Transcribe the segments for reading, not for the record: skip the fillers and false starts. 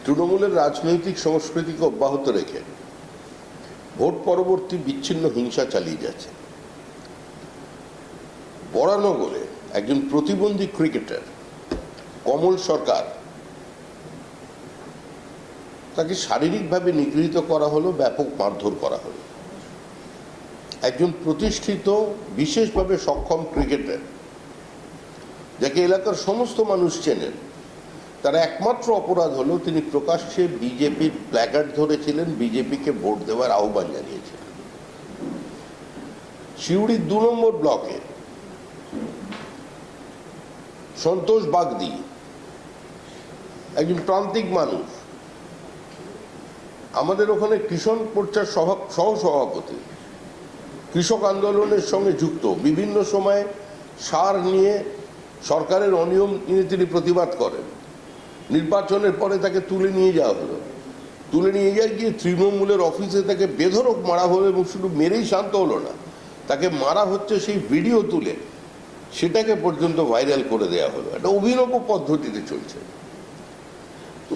তৃণমূলের রাজনৈতিক সংস্কৃতিকে অব্যাহত রেখে ভোট পরবর্তী বিচ্ছিন্ন হিংসা চালিয়ে যাচ্ছে। বরানগরে একজন প্রতিবন্ধী ক্রিকেটার কমল সরকার, তাকে শারীরিকভাবে নিগৃহীত করা হলো, ব্যাপক মারধর করা হলো। একজন প্রতিষ্ঠিত বিশেষভাবে সক্ষম ক্রিকেটার, যাকে এলাকার সমস্ত মানুষ চেনেন, তার একমাত্র অপরাধ হলো তিনি প্রকাশ্যে বিজেপির প্ল্যাকার্ড ধরেছিলেন, বিজেপিকে ভোট দেওয়ার আহ্বান জানিয়েছিলেন। সিউড়ির 2 নম্বর ব্লকে সন্তোষ বাগদি, একজন প্রান্তিক মানুষ, আমাদের ওখানে কৃষক মোর্চার সহ সভাপতি, কৃষক আন্দোলনের সঙ্গে যুক্ত, বিভিন্ন সময় সার নিয়ে সরকারের অনিয়ম নিয়ে তিনি প্রতিবাদ করেন। নির্বাচনের পরে তাকে তুলে নিয়ে যাওয়া হলো, তুলে নিয়ে যায় গিয়ে তৃণমূলের অফিসে তাকে বেধড়ক মারা হলো, এবং শুধু মেরেই শান্ত হলো না, তাকে মারা হচ্ছে সেই ভিডিও তুলে সেটাকে পর্যন্ত ভাইরাল করে দেওয়া হলো। একটা অভিনব পদ্ধতিতে চলছে। তো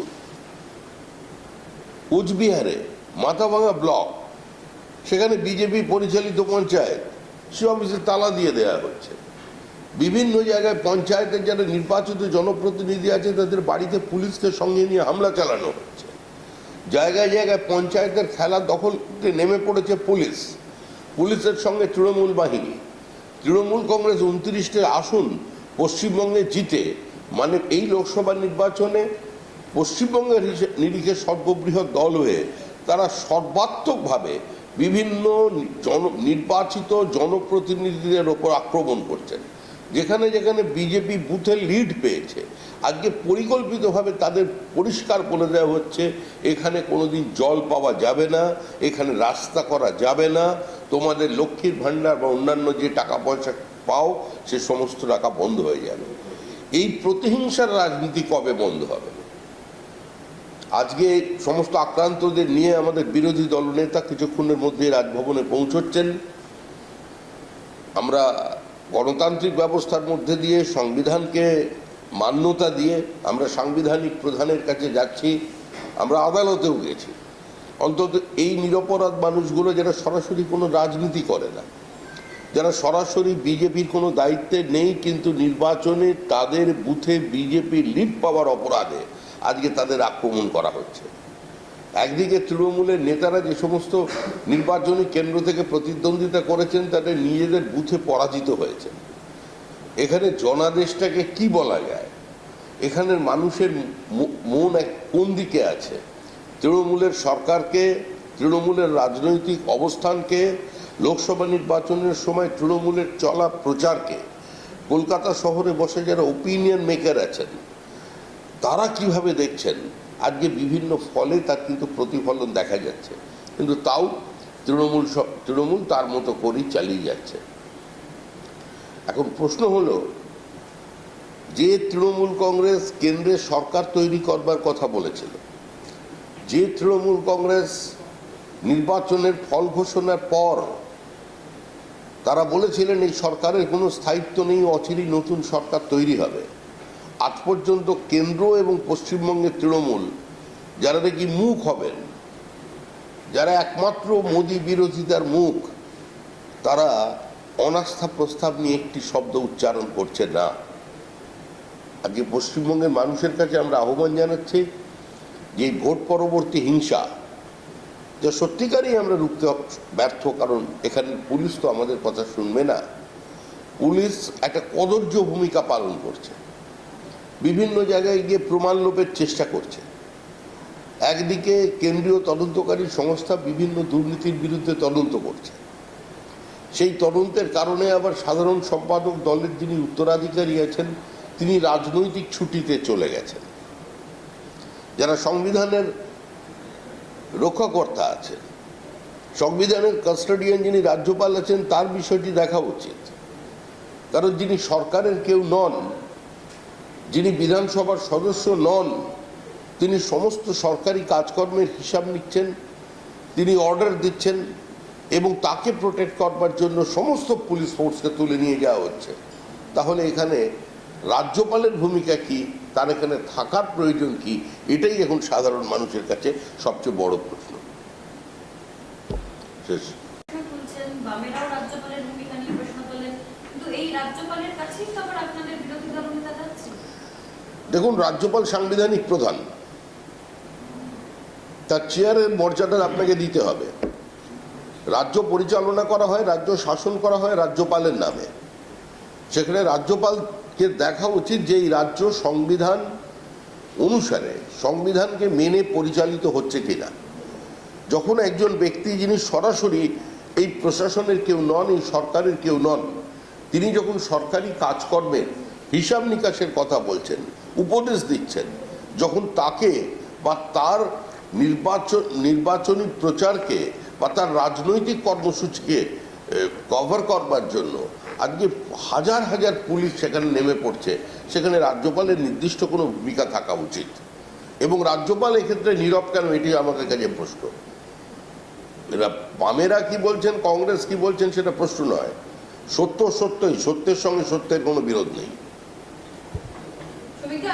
কোচবিহারে মাথাভাঙা ব্লক, সেখানে বিজেপি পরিচালিত পঞ্চায়েত, সে অফিসে তালা দিয়ে দেওয়া হচ্ছে। বিভিন্ন জায়গায় পঞ্চায়েতের যারা নির্বাচিত জনপ্রতিনিধি আছে তাদের বাড়িতে পুলিশকে সঙ্গে নিয়ে হামলা চালানো হচ্ছে। জায়গায় জায়গায় পঞ্চায়েতের খেলা দখলতে নেমে পড়েছে পুলিশ, পুলিশের সঙ্গে তৃণমূল বাহিনী। তৃণমূল কংগ্রেস 29টি আসন পশ্চিমবঙ্গে জিতে, মানে এই লোকসভা নির্বাচনে পশ্চিমবঙ্গের নিরিখে সর্ববৃহৎ দল হয়ে তারা সর্বাত্মকভাবে বিভিন্ন নির্বাচিত জনপ্রতিনিধিদের ওপর আক্রমণ করছেন। যেখানে যেখানে বিজেপি বুথে লিড পেয়েছে, আজকে পরিকল্পিতভাবে তাদের পরিষ্কার বলে দেওয়া হচ্ছে এখানে কোনোদিন জল পাওয়া যাবে না, এখানে রাস্তা করা যাবে না, তোমাদের লক্ষ্মীর ভাণ্ডার বা অন্যান্য যে টাকা পয়সা পাও সে সমস্ত টাকা বন্ধ হয়ে যাবে। এই প্রতিহিংসার রাজনীতি কবে বন্ধ হবে? আজকে সমস্ত আক্রান্তদের নিয়ে আমাদের বিরোধী দলনেতা কিছুক্ষণের মধ্যে রাজভবনে পৌঁছচ্ছেন। আমরা গণতান্ত্রিক ব্যবস্থার মধ্যে দিয়ে সংবিধানকে মান্যতা দিয়ে আমরা সাংবিধানিক প্রধানের কাছে যাচ্ছি, আমরা আদালতেও গেছি। অন্তত এই নিরপরাধ মানুষগুলো যারা সরাসরি কোনো রাজনীতি করে না, যারা সরাসরি বিজেপির কোনো দায়িত্বে নেই, কিন্তু নির্বাচনে তাদের বুথে বিজেপির লিড পাওয়ার অপরাধে আজকে তাদের আক্রমণ করা হচ্ছে। একদিকে তৃণমূলের নেতারা যে সমস্ত নির্বাচনী কেন্দ্র থেকে প্রতিদ্বন্দ্বিতা করেছেন তাদের নিজেদের বুথে পরাজিত হয়েছে। এখানে জনাদেশটাকে কি বলা যায়? এখানের মানুষের মন কোন দিকে আছে? তৃণমূলের সরকারকে, তৃণমূলের রাজনৈতিক অবস্থানকে, লোকসভা নির্বাচনের সময় তৃণমূলের চলা প্রচারকে, কলকাতা শহরে বসে যারা ওপিনিয়ন মেকার আছেন তারা কিভাবে দেখছেন, আজকে বিভিন্ন ফলে তার কিন্তু প্রতিফলন দেখা যাচ্ছে। কিন্তু তাও তৃণমূল তার মতো করেই চালিয়ে যাচ্ছে। এখন প্রশ্ন হলো, যে তৃণমূল কংগ্রেস কেন্দ্রে সরকার তৈরি করবার কথা বলেছিল, যে তৃণমূল কংগ্রেস নির্বাচনের ফল ঘোষণার পর তারা বলেছিলেন এই সরকারের কোনো স্থায়িত্ব নেই, অচিরেই নতুন সরকার তৈরি হবে, আজ পর্যন্ত কেন্দ্র এবং পশ্চিমবঙ্গের তৃণমূল যারা নাকি মুখ হবেন, যারা একমাত্র মোদী বিরোধিতার মুখ, তারা অনাস্থা প্রস্তাব নিয়ে একটি শব্দ উচ্চারণ করছে না। আজকে পশ্চিমবঙ্গের মানুষের কাছে আমরা আহ্বান জানাচ্ছি যে ভোট পরবর্তী হিংসা যা সত্যিকারই আমরা রুখতে ব্যর্থ, কারণ এখানে পুলিশ তো আমাদের কথা শুনবে না। পুলিশ একটা কদর্য ভূমিকা পালন করছে, বিভিন্ন জায়গায় গিয়ে প্রমাণ লোপের চেষ্টা করছে। একদিকে কেন্দ্রীয় তদন্তকারী সংস্থা বিভিন্ন দুর্নীতির বিরুদ্ধে তদন্ত করছে, সেই তদন্তের কারণে আবার সাধারণ সম্পাদক দলের যিনি উত্তরাধিকারী আছেন তিনি রাজনৈতিক ছুটিতে চলে গেছেন। যারা সংবিধানের রক্ষাকর্তা আছেন, সংবিধানের কাস্টোডিয়ান যিনি রাজ্যপাল আছেন, তার বিষয়টি দেখা উচিত। কারণ যিনি সরকারের কেউ নন, যিনি বিধানসভার সদস্য নন, তিনি সমস্ত সরকারি কাজকর্মের হিসাব নিচ্ছেন, তিনি অর্ডার দিচ্ছেন, এবং তাকে প্রোটেক্ট করবার জন্য সমস্ত পুলিশ ফোর্সকে তুলে নিয়ে যাওয়া হচ্ছে। তাহলে এখানে রাজ্যপালের ভূমিকা কি তার এখানে থাকার প্রয়োজন কি, এটাই এখন সাধারণ মানুষের কাছে সবচেয়ে বড় প্রশ্ন। শেষ। বামেরাও রাজ্যপালের ভূমিকা নিয়ে প্রশ্ন তোলেন, কিন্তু এই রাজ্যপালের কাছেই তো আবার আপনাদের বিরোধী দলনেতা যাচ্ছে। দেখুন, রাজ্যপাল সাংবিধানিক প্রধান, তার চেয়ারের মর্যাদা আপনাকে দিতে হবে। রাজ্য পরিচালনা করা হয়, রাজ্য শাসন করা হয় রাজ্যপালের নামে। সেখানে রাজ্যপালকে দেখা উচিত যে এই রাজ্য সংবিধান অনুসারে সংবিধানকে মেনে পরিচালিত হচ্ছে কিনা। যখন একজন ব্যক্তি যিনি সরাসরি এই প্রশাসনের কেউ নন, এই সরকারের কেউ নন, তিনি যখন সরকারি কাজকর্মের হিসাব নিকাশের কথা বলছেন, উপদেশ দিচ্ছেন, যখন তাকে বা তার নির্বাচনী প্রচারকে বা তার রাজনৈতিক কর্মসূচিকে কভার করবার জন্য আজকে হাজার হাজার পুলিশ সেখানে নেমে পড়ছে, সেখানে রাজ্যপালের নির্দিষ্ট কোনো ভূমিকা থাকা উচিত। এবং রাজ্যপাল এক্ষেত্রে নীরব কেন, এটি আমাদের কাছে প্রশ্ন। এরা বামেরা কি বলছেন, কংগ্রেস কি বলছেন, সেটা প্রশ্ন নয়। সত্য সত্যই, সত্যের সঙ্গে সত্যের কোনো বিরোধ নেই।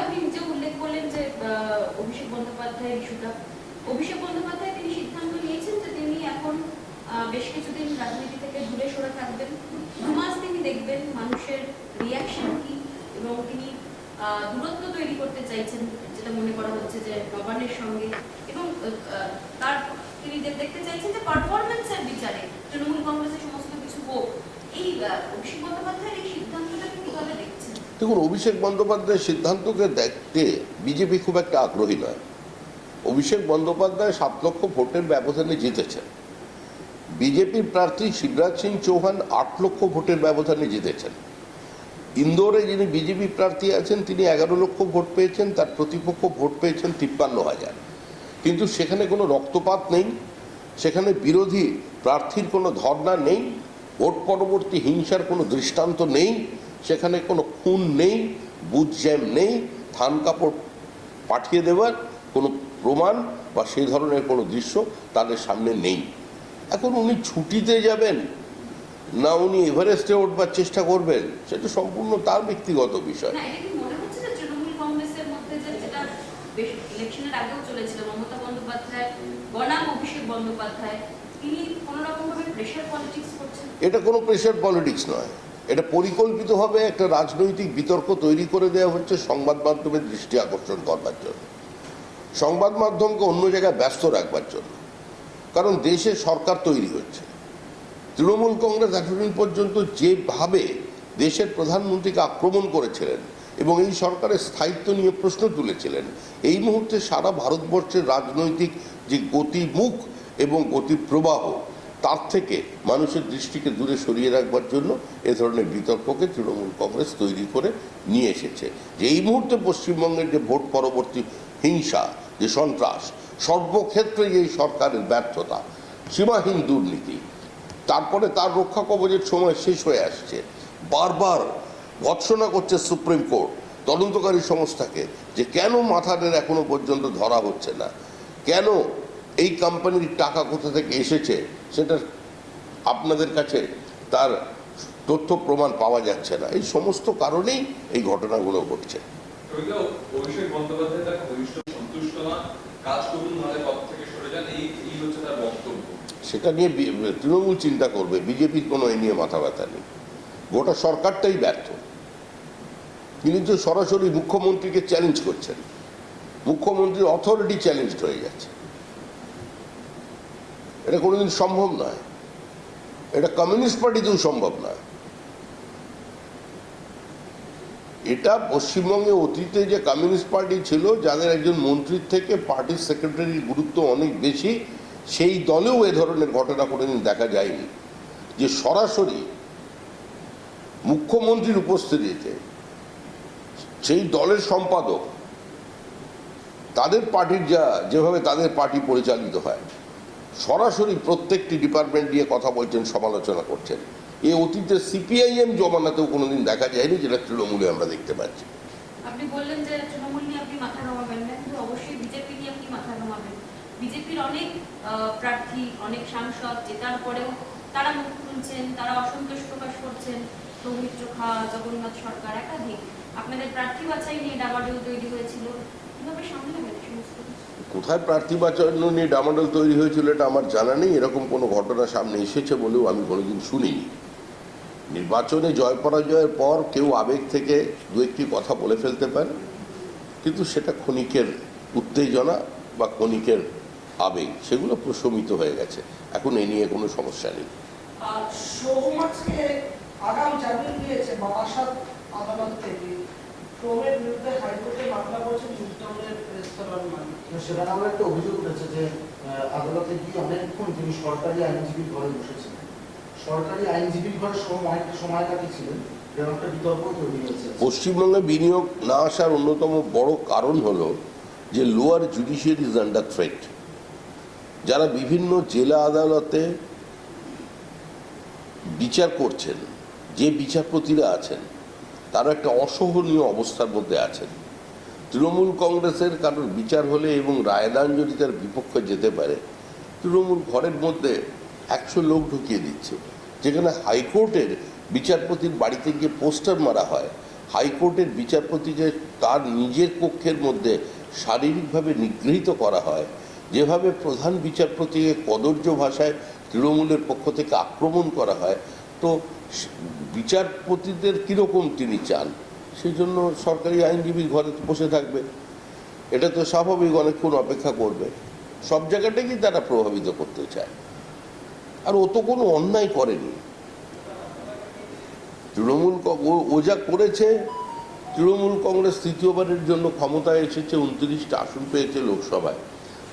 আপনি নিজে উল্লেখ করলেন যে অভিষেক বন্দ্যোপাধ্যায়ের ইস্যুটা, অভিষেক বন্দ্যোপাধ্যায় তিনি সিদ্ধান্ত নিয়েছেন যে তিনি এখন বেশ কিছুদিন রাজনীতি থেকে দূরে সরে থাকবেন। 2 মাস তিনি দেখবেন মানুষের রিয়াকশন কি, এবং তিনি দূরত্ব তৈরি করতে চাইছেন, যেটা মনে করা হচ্ছে যে নবান্নের সঙ্গে, এবং তার তিনি দেখতে চাইছেন যে পারফরমেন্সের বিচারে তৃণমূল কংগ্রেসের সমস্ত কিছু হোক। এই অভিষেক বন্দ্যোপাধ্যায়ের এই সিদ্ধান্তটা কিভাবে দেখছেন? দেখুন, অভিষেক বন্দ্যোপাধ্যায়ের সিদ্ধান্তকে দেখতে বিজেপি খুব একটা আগ্রহী নয়। অভিষেক বন্দ্যোপাধ্যায় 7 লক্ষ ভোটের ব্যবধানে জিতেছেন। বিজেপির প্রার্থী শিবরাজ সিং চৌহান 8 লক্ষ ভোটের ব্যবধানে জিতেছেন। ইন্দোরে যিনি বিজেপি প্রার্থী আছেন তিনি 11 লক্ষ ভোট পেয়েছেন, তার প্রতিপক্ষ ভোট পেয়েছেন 53,000। কিন্তু সেখানে কোনো রক্তপাত নেই, সেখানে বিরোধী প্রার্থীর কোনো ধর্ণা নেই, ভোট পরবর্তী হিংসার কোনো দৃষ্টান্ত নেই, সেখানে কোনো খুন নেই, বুথ জ্যাম নেই, থান কাপড় পাঠিয়ে দেওয়ার কোনো প্রমাণ বা সেই ধরনের কোনো দৃশ্য তাদের সামনে নেই। এখন উনি ছুটিতে যাবেন না উনি এভারেস্টে উঠবার চেষ্টা করবেন, সেটা সম্পূর্ণ তার ব্যক্তিগত বিষয়। তৃণমূল কংগ্রেসের মধ্যে যেটা ইলেকশনের আগেও চলেছিল, মমতা বন্দ্যোপাধ্যায় বনাম অভিষেক বন্দ্যোপাধ্যায়, তিনি কোনো রকম ভাবে প্রেশার পলিটিক্স করছেন। এটা কোনো প্রেশার পলিটিক্স নয়, এটা পরিকল্পিতভাবে একটা রাজনৈতিক বিতর্ক তৈরি করে দেওয়া হচ্ছে সংবাদ মাধ্যমের দৃষ্টি আকর্ষণ করবার জন্য, সংবাদ মাধ্যমকে অন্য জায়গায় ব্যস্ত রাখবার জন্য। কারণ দেশে সরকার তৈরি হচ্ছে। তৃণমূল কংগ্রেস এতদিন পর্যন্ত যেভাবে দেশের প্রধানমন্ত্রীকে আক্রমণ করেছিলেন এবং এই সরকারের স্থায়িত্ব নিয়ে প্রশ্ন তুলেছিলেন, এই মুহূর্তে সারা ভারতবর্ষের রাজনৈতিক যে গতিমুখ এবং গতির প্রবাহ, তার থেকে মানুষের দৃষ্টিকে দূরে সরিয়ে রাখবার জন্য এ ধরনের বিতর্ককে তৃণমূল কংগ্রেস তৈরি করে নিয়ে এসেছে। যে এই মুহূর্তে পশ্চিমবঙ্গের যে ভোট পরবর্তী হিংসা, যে সন্ত্রাস, সর্বক্ষেত্রে এই সরকারের ব্যর্থতা, সীমাহীন দুর্নীতি, তারপরে তার রক্ষা কবচের সময় শেষ হয়ে আসছে, বারবার ভৎসনা করছে সুপ্রিম কোর্ট তদন্তকারী সংস্থাকে যে কেন মাথাদের এখনো পর্যন্ত ধরা হচ্ছে না, কেন এই কোম্পানির টাকা কোথা থেকে এসেছে সেটা আপনাদের কাছে তার তথ্য প্রমাণ পাওয়া যাচ্ছে না। এই সমস্ত কারণেই এই ঘটনাগুলো ঘটছে। অভিষেক বন্দ্যোপাধ্যায় তার ঘনিষ্ঠ সন্তুষ্ট না, কাজ করুন নাহলে পদ থেকে সরে যান, এই হচ্ছে তার বক্তব্য। সেটা নিয়ে তৃণমূল চিন্তা করবে, বিজেপির কোনো এ নিয়ে মাথা ব্যথা নেই। গোটা সরকারটাই ব্যর্থ। তিনি তো সরাসরি মুখ্যমন্ত্রীকে চ্যালেঞ্জ করছেন, মুখ্যমন্ত্রীর অথরিটি চ্যালেঞ্জড হয়ে যাচ্ছে। এটা কোনোদিন সম্ভব নয়, এটা কমিউনিস্ট পার্টিতেও সম্ভব নয়। এটা পশ্চিমবঙ্গে অতীতে যে কমিউনিস্ট পার্টি ছিল, যাদের একজন মন্ত্রীর থেকে পার্টির সেক্রেটারির গুরুত্ব অনেক বেশি, সেই দলেও এ ধরনের ঘটনা কোনোদিন দেখা যায়নি যে সরাসরি মুখ্যমন্ত্রীর উপস্থিতিতে সেই দলের সম্পাদক তাদের পার্টির যেভাবে তাদের পার্টি পরিচালিত হয়, সরাসরি প্রত্যেকটি ডিপার্টমেন্ট নিয়ে কথা বলছেন, সমালোচনা করছেন। এই অতীতে সিপিআইএম জমানাতেও কোনোদিন দেখা যায়নি, যেটা তৃণমূলে আমরা দেখতে পাচ্ছি। আপনি বললেন যে তৃণমূল নিয়ে আপনি মাথা ঘামাবেন না, কিন্তু অবশ্যই বিজেপি নিয়ে আপনি মাথা ঘামাবেন। বিজেপির অনেক প্রার্থী, অনেক সাংসদ জেতার পরেও তারা মুখ খুলছেন, তারা অসন্তোষ প্রকাশ করছেন। সৌমিত্র খা, জগন্নাথ সরকার, একাধিক আপনাদের প্রার্থী বাছাই নিয়ে ডামাডোল তৈরি হয়েছিল, কিভাবে সামলাবেন এই সমস্ত কিছু? কোথায় প্রার্থী বাছানো নিয়ে ডামাডোল তৈরি হয়েছিল এটা আমার জানা নেই। এরকম কোনো ঘটনা সামনে এসেছে বলেও আমি কোনোদিন শুনিনি। নির্বাচনে জয় পরাজয়ের পর কেউ আবেগ থেকে দু একটি কথা বলে ফেলতে পারে, কিন্তু সেটা ক্ষণিকের উত্তেজনা বা ক্ষণিকের আবেগ, সেগুলো প্রশমিত হয়ে গেছে। এখন এ নিয়ে কোনো সমস্যা নেই। আর সৌমাজকে আগাম জামিন দিয়েছে বারাসাত আদালত থেকে। সোমের বিরুদ্ধে হাইকোর্টে মামলা করেছেন যুক্তরাজ্যের রেস্তোরাঁর মালিক। সেখানে আমরা একটা অভিযোগ উঠেছে যে আদালতে গিয়ে অনেকক্ষণ তিনি সরকারি আইনজীবীর ঘরে বসেছিলেন। সরকারি আইনজীবীর ঘরে অনেকটা সময় কাটিয়েছিলেন, এরকম একটা বিতর্ক তৈরি হয়েছে। পশ্চিমবঙ্গে বিনিয়োগ না আসার অন্যতম বড় কারণ হলো যে lower judiciary is under threat. যারা বিভিন্ন জেলা আদালতে বিচার করছেন, যে বিচারপতিরা আছেন, তারা একটা অসহনীয় অবস্থার মধ্যে আছেন। তৃণমূল কংগ্রেসের কারোর বিচার হলে এবং রায়দান যদি তার বিপক্ষে যেতে পারে, তৃণমূল ঘরের মধ্যে 100 লোক ঢুকিয়ে দিচ্ছে। যেখানে হাইকোর্টের বিচারপতির বাড়িতে গিয়ে পোস্টার মারা হয়, হাইকোর্টের বিচারপতিকে তার নিজের কক্ষের মধ্যে শারীরিকভাবে নিগৃহীত করা হয়, যেভাবে প্রধান বিচারপতিকে কদর্য ভাষায় তৃণমূলের পক্ষ থেকে আক্রমণ করা হয়, তো বিচারপতিদের কীরকম তিনি চান? সেই জন্য সরকারি আইনজীবীর ঘরে বসে থাকবে, এটা তো স্বাভাবিক, অনেকক্ষণ অপেক্ষা করবে। সব জায়গাটাকেই তারা প্রভাবিত করতে চায়। আর ও তো কোনো অন্যায় করেনি। তৃণমূল ও যা করেছে, তৃণমূল কংগ্রেস তৃতীয়বারের জন্য ক্ষমতায় এসেছে, 29টা আসন পেয়েছে লোকসভায়,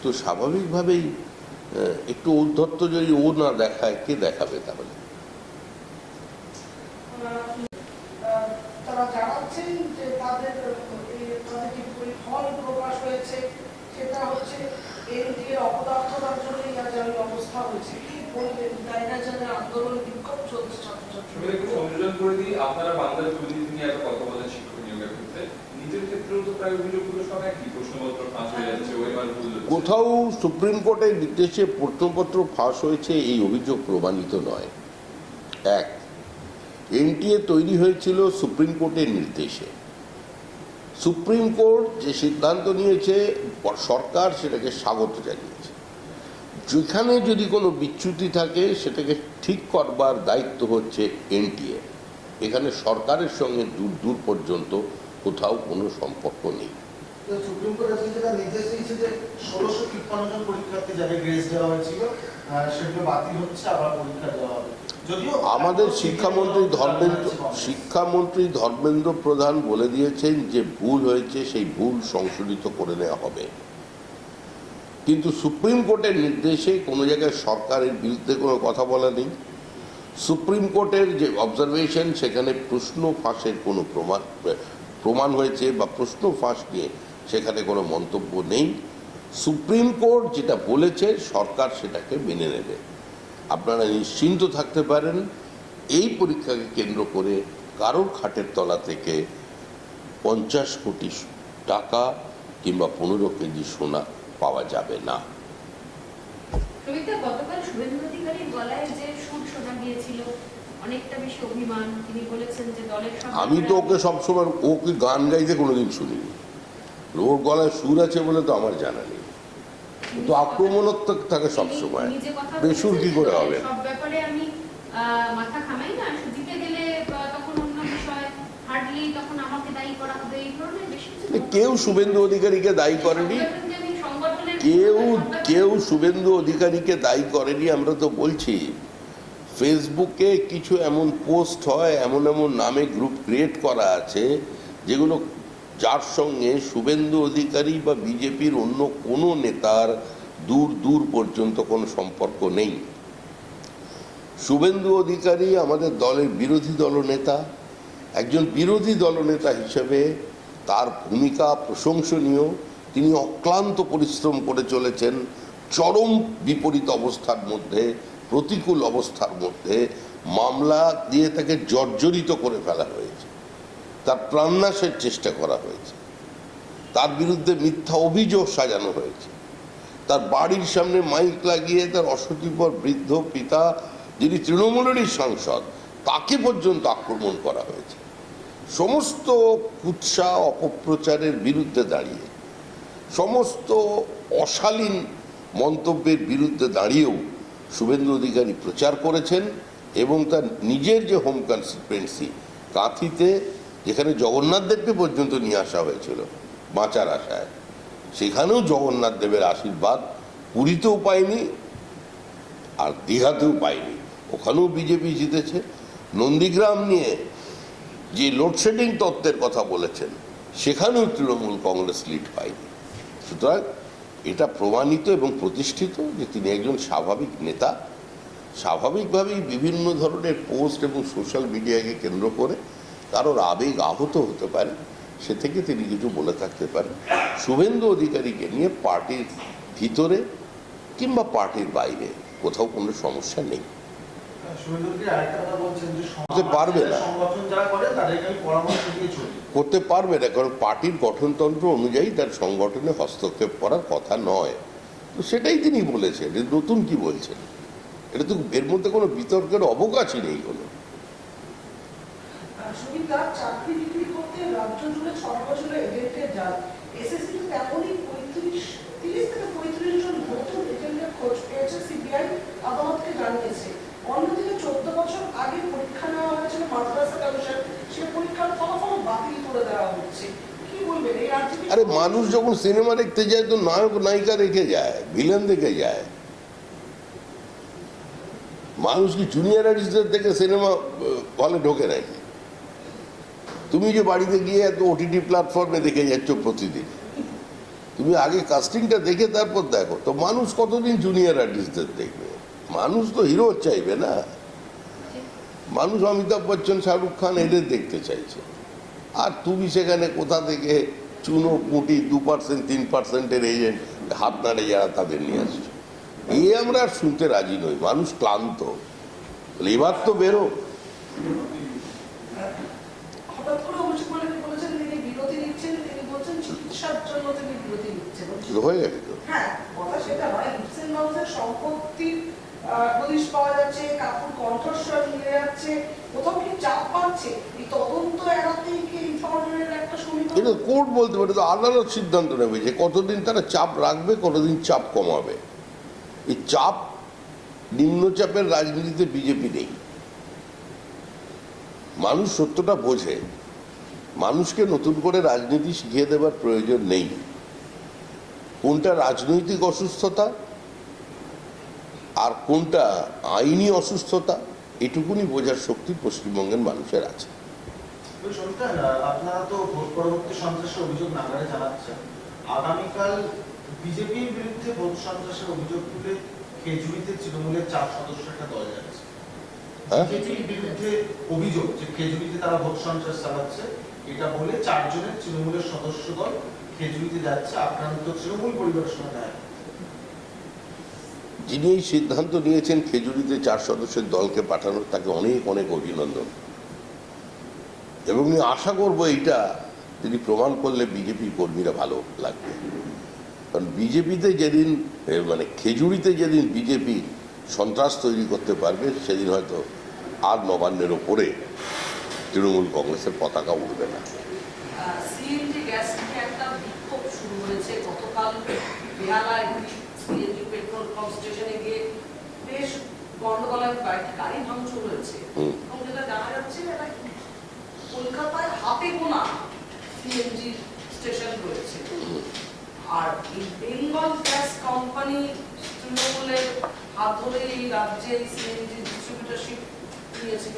তো স্বাভাবিকভাবেই একটু ঔদ্ধত্য যদি ও না দেখায়, কে দেখাবে তাহলে? তারা জানাচ্ছেন যে তাদের যে ফল প্রকাশ হয়েছে সেটা হচ্ছে এনটিএর অপদার্থতার জন্যই আজ আমি অবস্থা হয়েছে। কি বলবেন? জায়গায় জায়গায় আন্দোলন বিক্ষোভ চলছে ছবিটা একটু সংযোজন করে দিই। আপনারা বাংলার দুর্নীতি নিয়ে এত কথা বলেন শিক্ষক নিয়োগের ক্ষেত্রে, নিজের ক্ষেত্রেও তো প্রায় অভিযোগগুলো সব একই, প্রশ্নপত্র ফাঁস হয়ে যাচ্ছে, ওইবার ভুল হচ্ছে। কোথাও সুপ্রিম কোর্টের নির্দেশে প্রশ্নপত্র ফাঁস হয়েছে এই অভিযোগ প্রমাণিত নয়। এক, এনটিএ তৈরি হয়েছিল সুপ্রিম কোর্টের নির্দেশে। সুপ্রিম কোর্ট যে সিদ্ধান্ত নিয়েছে, সরকার সেটাকে স্বাগত জানিয়েছে। যেখানে যদি কোনো বিচ্যুতি থাকে সেটাকে ঠিক করবার দায়িত্ব হচ্ছে এনটিএ। এখানে সরকারের সঙ্গে দূর দূর পর্যন্ত কোথাও কোনো সম্পর্ক নেই। সুপ্রিম কোর্ট আজকে যেটা নির্দেশ দিয়েছে যে 1653 জন পরীক্ষার্থী যাদের গ্রেস দেওয়া হয়েছিল সেগুলো বাতিল হচ্ছে, আবার পরীক্ষা দেওয়া হবে। যদিও আমাদের শিক্ষামন্ত্রী ধর্মেন্দ্র প্রধান বলে দিয়েছেন যে ভুল হয়েছে, সেই ভুল সংশোধিত করে নেওয়া হবে। কিন্তু সুপ্রিম কোর্টের নির্দেশে কোনো জায়গায় সরকারের বিরুদ্ধে কোনো কথা বলা নেই। সুপ্রিম কোর্টের যে অবজারভেশন, সেখানে প্রশ্ন ফাঁসের কোনো প্রমাণ হয়েছে বা প্রশ্ন ফাঁস নিয়ে সেখানে কোনো মন্তব্য নেই। সুপ্রিম কোর্ট যেটা বলেছে সরকার সেটাকে মেনে নেবে। আপনারা নিশ্চিন্ত থাকতে পারেন, এই পরীক্ষাকে কেন্দ্র করে কারোর খাটের তলা থেকে 50 কোটি টাকা কিংবা 15 কেজি সোনা পাওয়া যাবে না। গতকাল শুভেন্দু অধিকারীর গলায় যে সুর শোনা গিয়েছিল, অনেকটা বেশি অভিমান, তিনি বলেছেন যে দলের আমি তো ওকে সবসময়, ওকে গান গাইতে কোনোদিন শুনিনি। ওর গলায় সুর আছে বলে তো আমার জানা নেই। তো আক্রমণাত্মক থাকে সবসময়, বেসুর কি করে হবে? সব ব্যাপারে আমি মাথা ঘামাই না, জিতে গেলে তখন অন্য বিষয়, হার্ডলি তখন আমাকে দায়ী করা হবে, এই ধরনের বেশি কেউ শুভেন্দু অধিকারীকে দায়ী করেনি, কেউ শুভেন্দু অধিকারীকে দায়ী করেনি। আমরা তো বলছি, ফেসবুকে কিছু এমন পোস্ট হয়, এমন এমন নামে গ্রুপ ক্রিয়েট করা আছে যেগুলো, যার সঙ্গে শুভেন্দু অধিকারী বা বিজেপির অন্য কোনো নেতার দূর দূর পর্যন্ত কোনো সম্পর্ক নেই। শুভেন্দু অধিকারী আমাদের দলের বিরোধী দলনেতা। একজন বিরোধী দলনেতা হিসেবে তার ভূমিকা প্রশংসনীয়। তিনি অক্লান্ত পরিশ্রম করে চলেছেন। চরম বিপরীত অবস্থার মধ্যে, প্রতিকূল অবস্থার মধ্যে মামলা দিয়ে তাকে জর্জরিত করে ফেলা হয়েছে, তার প্রাণনাশের চেষ্টা করা হয়েছে, তার বিরুদ্ধে মিথ্যা অভিযোগ সাজানো হয়েছে, তার বাড়ির সামনে মাইক লাগিয়ে তার অশীতিপর বৃদ্ধ পিতা, যিনি তৃণমূলেরই সাংসদ, তাকে পর্যন্ত আক্রমণ করা হয়েছে। সমস্ত কুৎসা অপপ্রচারের বিরুদ্ধে দাঁড়িয়ে, সমস্ত অশালীন মন্তব্যের বিরুদ্ধে দাঁড়িয়েও শুভেন্দু অধিকারী প্রচার করেছেন এবং তার নিজের যে হোম কনস্টিটুয়েন্সি কাঁথিতে, যেখানে জগন্নাথ দেবকে পর্যন্ত নিয়ে আসা হয়েছিল বাঁচার আশায়, সেখানেও জগন্নাথ দেবের আশীর্বাদ পুরীতেও পায়নি আর দীঘাতেও পায়নি, ওখানেও বিজেপি জিতেছে। নন্দীগ্রাম নিয়ে যে লোডশেডিং তত্ত্বের কথা বলেছেন সেখানেও তৃণমূল কংগ্রেস লিড পায়নি। সুতরাং এটা প্রমাণিত এবং প্রতিষ্ঠিত যে তিনি একজন স্বাভাবিক নেতা। স্বাভাবিকভাবেই বিভিন্ন ধরনের পোস্ট এবং সোশ্যাল মিডিয়াকে কেন্দ্র করে কারোর আবেগ আহত হতে পারে, সে থেকে তিনি কিছু বলে থাকতে পারেন। শুভেন্দু অধিকারীকে নিয়ে পার্টির ভিতরে কিংবা পার্টির বাইরে কোথাও কোনো সমস্যা নেই। করতে পারবে না, করতে পারবে না, কারণ পার্টির গঠনতন্ত্র অনুযায়ী তার সংগঠনে হস্তক্ষেপ করার কথা নয়। তো সেটাই তিনি বলেছেন, নতুন কি বলছেন? এটা তো এর মধ্যে কোনো বিতর্কের অবকাশই নেই কোনো। সুবিধা চাকরি বিক্রি করতে রাজ্য জুড়ে 6 বছরের এজেন্টের জাল। এসএসসি তেমনই 30 থেকে 35 জন নতুন এজেন্টের খোঁজ পেয়েছে সিবিআই আদালতকে জানিয়েছে। অন্যদিকে 14 বছর আগে পরীক্ষা নেওয়া হয়েছিল মাদ্রাসা কমিশন, সে পরীক্ষার ফলাফল বাতিল করে দেওয়া হচ্ছে। কি বলবেন এই রাজ্যে? আরে মানুষ যখন সিনেমা দেখতে যায় তো নায়ক নায়িকা দেখে যায়, ভিলেন দেখে যায়। মানুষ কি জুনিয়র আর্টিস্টদের দেখে সিনেমা হলে ঢোকে নাকি? তুমি যে বাড়িতে গিয়ে এত ওটিটি প্ল্যাটফর্মে দেখে যাচ্ছ প্রতিদিন, তুমি আগে কাস্টিংটা দেখে তারপর দেখো। তো মানুষ কতদিন জুনিয়র আর্টিস্টদের দেখবে? মানুষ তো হিরো চাইবে না, মানুষ অমিতাভ বচ্চন, শাহরুখ খান এদের দেখতে চাইছে। আর তুমি সেখানে কোথা থেকে চুনো পুঁটি 2% 3%-এর এজেন্ট হাত নাড়ে যারা তাদের নিয়ে আসছো, এই আমরা আর শুনতে রাজি নই। মানুষ ক্লান্ত, এবার তো বেরো। হঠাৎ করে অভিষেক বলেছেন তিনি বিরতি নিচ্ছেন, তিনি বলছেন চিকিৎসার জন্য তিনি বিরতি নিচ্ছেন। হয়ে গেছে তো। হ্যাঁ, কথা সেটা নয়। হিপসেন মানুষের সম্পত্তির হদিশ পাওয়া যাচ্ছে, কাকুর কণ্ঠস্বর মিলে যাচ্ছে, কোথাও কি চাপ পাচ্ছে? এই তদন্ত এড়াতেই কি এই ধরনের একটা সমীকরণ? এটা কোর্ট বলতে পারে, তো আদালত সিদ্ধান্ত নেবে যে কতদিন তারা চাপ রাখবে, কতদিন চাপ কমাবে। এই চাপ, নিম্নচাপের রাজনীতিতে বিজেপি নেই। মানুষ সত্যটা বোঝে, মানুষকে নতুন করে রাজনীতি শিখিয়ে দেবার প্রয়োজন নেই। কোনটা রাজনৈতিক অসুস্থতা আর কোনটা আইনি অসুস্থতা, এটুকুনি বোঝার শক্তি পশ্চিমবঙ্গের মানুষের আছে। আপনারা তো ভোট পরবর্তী সন্ত্রাসের অভিযোগ নাগারে জানাচ্ছেন, আগামীকাল বিজেপির বিরুদ্ধে ভোট সন্ত্রাসের অভিযোগ তুলে খেজুরিতে তৃণমূলের 4 সদস্যের একটা দল যাচ্ছে। বিজেপির বিরুদ্ধে অভিযোগ যে খেজুরিতে তারা ভোট সন্ত্রাস চালাচ্ছে, এটা বলে 4 জনের তৃণমূলের সদস্য দল খেজুরিতে যাচ্ছে, আক্রান্ত তৃণমূল পরিবারের সঙ্গে দেখা। যিনি এই সিদ্ধান্ত নিয়েছেন খেজুরিতে 4 সদস্যের দলকে পাঠানোর, তাকে অনেক অনেক অভিনন্দন। এবং আমি আশা করব এইটা তিনি প্রমাণ করলে বিজেপি কর্মীরা ভালো লাগবে। কারণ বিজেপিতে যেদিন, মানে খেজুরিতে যেদিন বিজেপি সন্ত্রাস তৈরি করতে পারবে, সেদিন হয়তো আর নবান্নের ওপরে তৃণমূল কংগ্রেসের পতাকা উঠবে না। সিএনজি গ্যাস নিয়ে একটা বিক্ষোভ শুরু হয়েছে গতকাল বেহালায়। সিএনজি পেট্রোল পাম্প স্টেশনে গিয়ে বেশ গন্ডগোলের কয়েকটি গাড়ি ভাঙচুর হয়েছে এবং যেটা জানা যাচ্ছে এটা কলকাতায় হাতে গোনা সিএনজি স্টেশন রয়েছে। আর এই বেঙ্গল গ্যাস কোম্পানি তৃণমূলের হাত ধরে এই রাজ্যে সিএনজি ডিস্ট্রিবিউটরশিপ নিয়েছিল,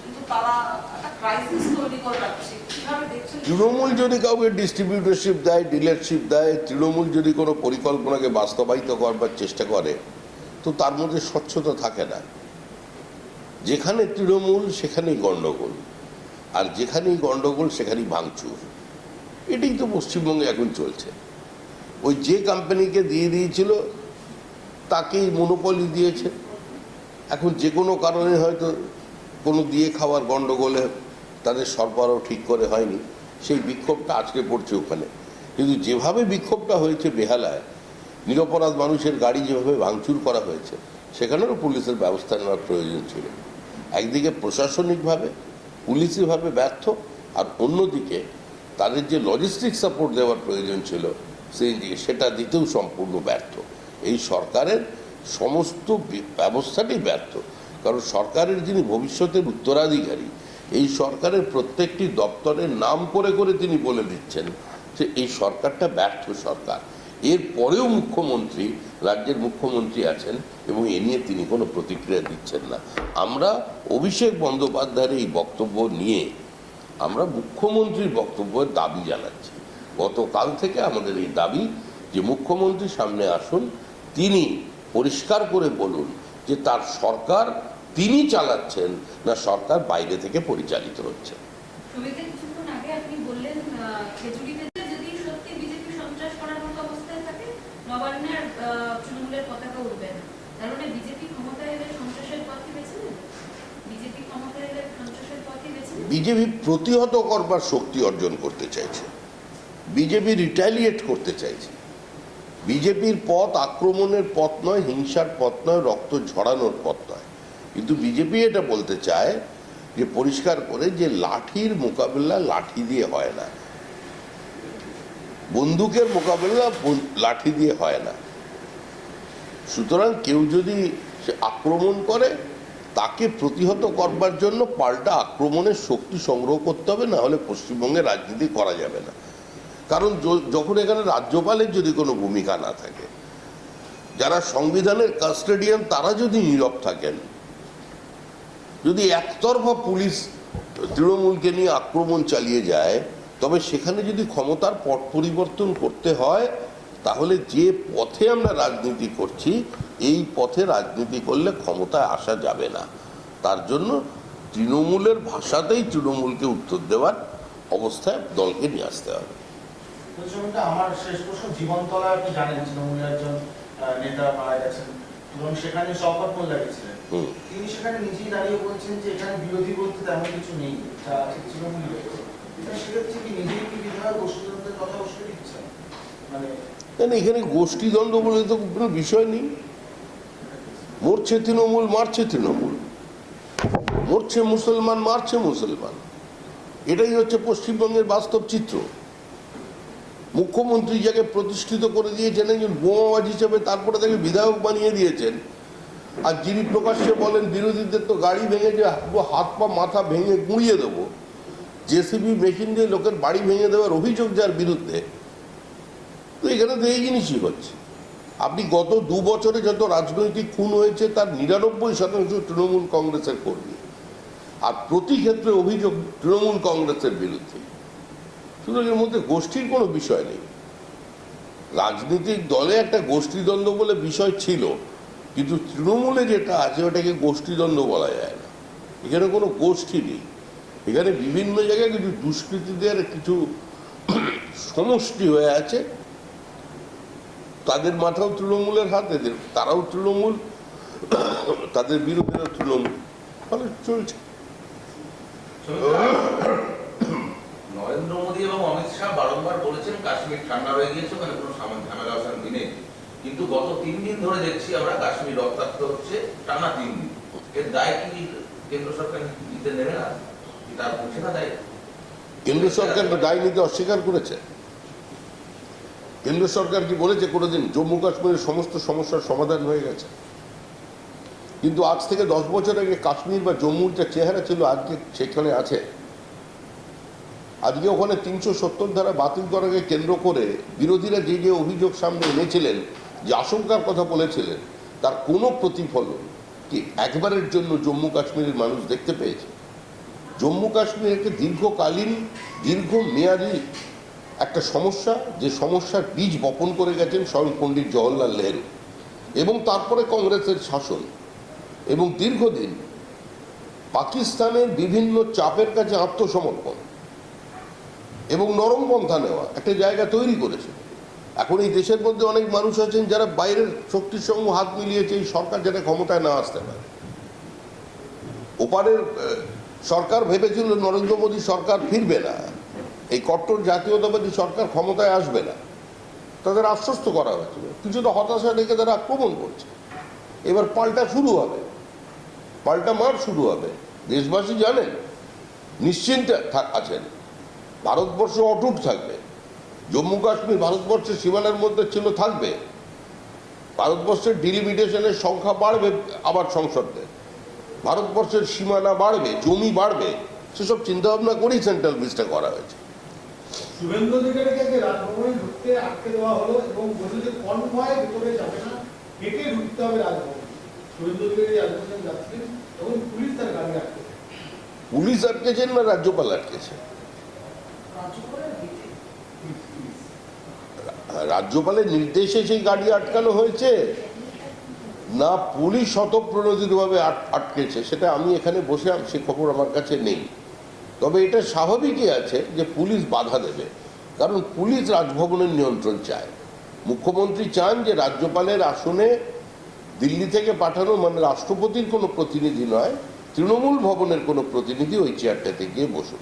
কিন্তু তারা একটা ক্রাইসিস তৈরি করে রাখছে। কিভাবে দেখছেন? তৃণমূল যদি কাউকে ডিস্ট্রিবিউটরশিপ দেয়, ডিলারশিপ দেয়, তৃণমূল যদি কোনো পরিকল্পনাকে বাস্তবায়িত করবার চেষ্টা করে, তো তার মধ্যে স্বচ্ছতা থাকে না। যেখানে তৃণমূল সেখানেই গণ্ডগোল, আর যেখানেই গণ্ডগোল সেখানেই ভাঙচুর। এটাই তো পশ্চিমবঙ্গে এখন চলছে। ওই যে কোম্পানিকে দিয়ে দিয়েছিল তাকেই মনোপলি দিয়েছে। এখন যে কোনো কারণে হয়তো কোনো দিয়ে খাওয়ার গণ্ডগোলে তাদের সরবরাহ ঠিক করে হয়নি, সেই বিক্ষোভটা আজকে পড়ছে ওখানে। কিন্তু যেভাবে বিক্ষোভটা হয়েছে বেহালায়, নিরপরাধ মানুষের গাড়ি যেভাবে ভাঙচুর করা হয়েছে, সেখানেও পুলিশের ব্যবস্থা নেওয়ার প্রয়োজন ছিল। একদিকে প্রশাসনিকভাবে পুলিশিভাবে ব্যর্থ, আর অন্যদিকে তাদের যে লজিস্টিক সাপোর্ট দেওয়ার প্রয়োজন ছিল সেই দিকে সেটা দিতেও সম্পূর্ণ ব্যর্থ। এই সরকারের সমস্ত ব্যবস্থাটি ব্যর্থ, কারণ সরকারের যিনি ভবিষ্যতের উত্তরাধিকারী, এই সরকারের প্রত্যেকটি দপ্তরের নাম করে করে তিনি বলে দিচ্ছেন যে এই সরকারটা ব্যর্থ সরকার। এর পরেও মুখ্যমন্ত্রী, রাজ্যের মুখ্যমন্ত্রী আছেন এবং এ নিয়ে তিনি কোনো প্রতিক্রিয়া দিচ্ছেন না। আমরা অভিষেক বন্দ্যোপাধ্যায়ের এই বক্তব্য নিয়ে আমরা মুখ্যমন্ত্রীর বক্তব্যের দাবি জানাচ্ছি। গতকাল থেকে আমাদের এই দাবি যে মুখ্যমন্ত্রী সামনে আসুন, তিনি পরিষ্কার করে বলুন যে তার সরকার তিনি চালাচ্ছেন না সরকার বাইরে থেকে পরিচালিত হচ্ছে। সুমিতা, কিছুক্ষণ আগে আপনি বললেন খেজুরিতে যদি সত্যি বিজেপি সন্ত্রাস করার মতো অবস্থায় থাকে, নবান্নের তৃণমূলের পতাকা উঠবে না। তার মানে বিজেপি ক্ষমতায় এলে সন্ত্রাসের পথই বেছে নেবে? বিজেপি ক্ষমতায় এলে সন্ত্রাসের পথই বেছে নেবে? বিজেপি প্রতিহত করবার শক্তি অর্জন করতে চাইছে, বিজেপি রিটালিয়েট করতে চাইছে। বিজেপির পথ আক্রমণের পথ নয়, হিংসার পথ নয়, রক্ত ঝরানোর পথ নয়। কিন্তু বিজেপি এটা বলতে চায় যে পরিষ্কার করে যে লাঠির মোকাবিলা লাঠি দিয়ে হয় না, বন্দুকের মোকাবিলা লাঠি দিয়ে হয় না। সুতরাং কেউ যদি সে আক্রমণ করে, তাকে প্রতিহত করবার জন্য পাল্টা আক্রমণের শক্তি সংগ্রহ করতে হবে, না হলে পশ্চিমবঙ্গে রাজনীতি করা যাবে না। কারণ যখন এখানে রাজ্যপালের যদি কোনো ভূমিকা না থাকে, যারা সংবিধানের কাস্টোডিয়ান তারা যদি নীরব থাকেন, যদি একতরফা পুলিশ তৃণমূলকে নিয়ে আক্রমণ চালিয়ে যায়, তবে সেখানে যদি ক্ষমতার পট পরিবর্তন করতে হয়, তাহলে যে পথে আমরা রাজনীতি করছি এই পথে রাজনীতি করলে ক্ষমতায় আসা যাবে না। তার জন্য তৃণমূলের ভাষাতেই তৃণমূলকে উত্তর দেওয়ার অবস্থায় দলকে নিয়ে আসতে হবে। আমার শেষ প্রশ্ন, জীবনতলায় আপনি জানেন তৃণমূলের একজন নেতা মারা গেছেন এবং সেখানে শওকত মোল্লা গেছিলেন। তিনি সেখানে নিজেই দাঁড়িয়ে বলছেন যে এখানে বিরোধী বলতে তেমন কিছু নেই, যা আছে তৃণমূল রয়েছে। সেক্ষেত্রে কি নিজেই কি বিধায়ক গোষ্ঠীদ্বন্দ্বের কথা বসে দিচ্ছেন? মানে এখানে গোষ্ঠীদ্বন্দ্ব বলে তো কোনো বিষয় নেই। মরছে তৃণমূল, মারছে তৃণমূল, মরছে মুসলমান, মারছে মুসলমান। এটাই হচ্ছে পশ্চিমবঙ্গের বাস্তব চিত্র। মুখ্যমন্ত্রী যাকে প্রতিষ্ঠিত করে দিয়েছেন একজন বোমাবাজ হিসেবে, তারপরে তাকে বিধায়ক বানিয়ে দিয়েছেন। আর যিনি প্রকাশ্যে বলেন বিরোধীদের তো গাড়ি ভেঙে যে হাত পা মাথা ভেঙে গুঁড়িয়ে দেবো, জেসিবি মেশিন দিয়ে লোকের বাড়ি ভেঙে দেওয়ার অভিযোগ যার বিরুদ্ধে, তো এখানে তো এই জিনিসই হচ্ছে। আপনি গত 2 বছরে যত রাজনৈতিক খুন হয়েছে তার 99% তৃণমূল কংগ্রেসের কর্মী, আর প্রতি ক্ষেত্রে অভিযোগ তৃণমূল কংগ্রেসের বিরুদ্ধে। সুতরাং এর মধ্যে গোষ্ঠীর কোনো বিষয় নেই। রাজনৈতিক দলে একটা গোষ্ঠীদ্বন্দ্ব বলে বিষয় ছিল, কিন্তু তৃণমূলে যেটা আছে ওটাকে গোষ্ঠীদ্বন্দ্ব বলা যায় না। এখানে কোনো গোষ্ঠী নেই, এখানে বিভিন্ন জায়গায় কিছু দুষ্কৃতীদের কিছু সমষ্টি হয়ে আছে, তাদের মাথাও তৃণমূলের হাতে, তারাও তৃণমূল, তাদের বিরোধীরা তৃণমূল, ফলে চলছে। নরেন্দ্র মোদী এবং অমিত শাহ বারংবার বলেছেন কাশ্মীর ঠান্ডা হয়ে গিয়েছে, ওখানে কোনো ঝামেলা অশান্তি নেই, কিন্তু গত 3 দিন ধরে দেখছি আমরা কাশ্মীর রক্তাক্ত হচ্ছে টানা 3 দিন। এর দায় কি কেন্দ্র সরকার নিতে নেবে না? তার বুঝে না দায়? কেন্দ্র সরকার দায় নিতে অস্বীকার করেছে। কেন্দ্র সরকার কি বলেছে কোনোদিন জম্মু কাশ্মীরের সমস্ত সমস্যার সমাধান হয়ে গেছে? কিন্তু আজ থেকে 10 বছর আগে কাশ্মীর বা জম্মুর যে চেহারা ছিল আজকে সেখানে আছে। আজকে ওখানে 370 ধারা বাতিল করাকে কেন্দ্র করে বিরোধীরা যে যে অভিযোগ সামনে এনেছিলেন, যে আশঙ্কার কথা বলেছিলেন, তার কোনো প্রতিফলন কি একবারের জন্য জম্মু কাশ্মীরের মানুষ দেখতে পেয়েছে? জম্মু কাশ্মীর একটা দীর্ঘকালীন দীর্ঘমেয়াদী একটা সমস্যা, যে সমস্যার বীজ বপন করে গেছেন স্বয়ং পণ্ডিত জওহরলাল নেহরু এবং তারপরে কংগ্রেসের শাসন, এবং দীর্ঘদিন পাকিস্তানের বিভিন্ন চাপের কাছে আত্মসমর্পণ এবং নরম পন্থা নেওয়া একটা জায়গা তৈরি করেছে। এখন এই দেশের মধ্যে অনেক মানুষ আছেন যারা বাইরের শক্তির সঙ্গে হাত মিলিয়েছে এই সরকার যাতে ক্ষমতায় না আসতে পারে। ওপারের সরকার ভেবেছিল নরেন্দ্র মোদী সরকার ফিরবে না, এই কট্টর জাতীয়তাবাদী সরকার ক্ষমতায় আসবে না, তাদের আশ্বস্ত করা হয়েছিল। কিছুটা হতাশা রেখে তারা আক্রমণ করছে। এবার পাল্টা শুরু হবে। পাল্টা মার শুরু হবে। দেশবাসী জানেন, নিশ্চিন্তে আছেন, ভারতবর্ষ অটুট থাকবে। জম্মু কাশ্মীর ভারতবর্ষের সীমানার মধ্যে ছিল, থাকবে। ভারতবর্ষের ডিলিমিটেশনের সংখ্যা বাড়বে, আবার সংসদে ভারতবর্ষের সীমানা বাড়বে, জমি বাড়বে, সেসব চিন্তা ভাবনা করেই সেন্ট্রাল ভিস্টা করা হয়েছে। শুভেন্দু অধিকারীকে রাজভবনে ঢুকতে আটকে দেওয়া হলো এবং বলল যে কনভয় ভেতরে যাবে না, হেঁটে ঢুকতে হবে রাজভবনে। শুভেন্দু অধিকারী রাজভবনে যাচ্ছিলেন তখন পুলিশ তার গাড়ি আটকে দেয়। পুলিশ আটকেছেন না রাজ্যপাল আটকেছে? রাজ্যপালের ভিত্তি রাজ্যপালের নির্দেশে সেই গাড়ি আটকানো হয়েছে না পুলিশ স্বতঃপ্রণোদিতভাবে আটকেছে, সেটা আমি এখানে বসে সে খবর আমার কাছে নেই। তবে এটা স্বাভাবিকই আছে যে পুলিশ বাধা দেবে, কারণ পুলিশ রাজভবনের নিয়ন্ত্রণ চায়। মুখ্যমন্ত্রী চান যে রাজ্যপালের আসনে দিল্লি থেকে পাঠানো, মানে রাষ্ট্রপতির কোনো প্রতিনিধি নয়, তৃণমূল ভবনের কোনো প্রতিনিধি ওই চেয়ারটাতে গিয়ে বসুন।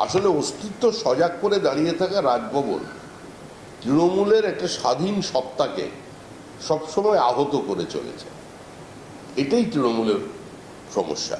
আসলে অস্তিত্ব সজাগ করে দাঁড়িয়ে থাকা রাজভবন তৃণমূলের একটা স্বাধীন সত্তাকে সবসময় আহত করে চলেছে। এটাই তৃণমূলের সমস্যা।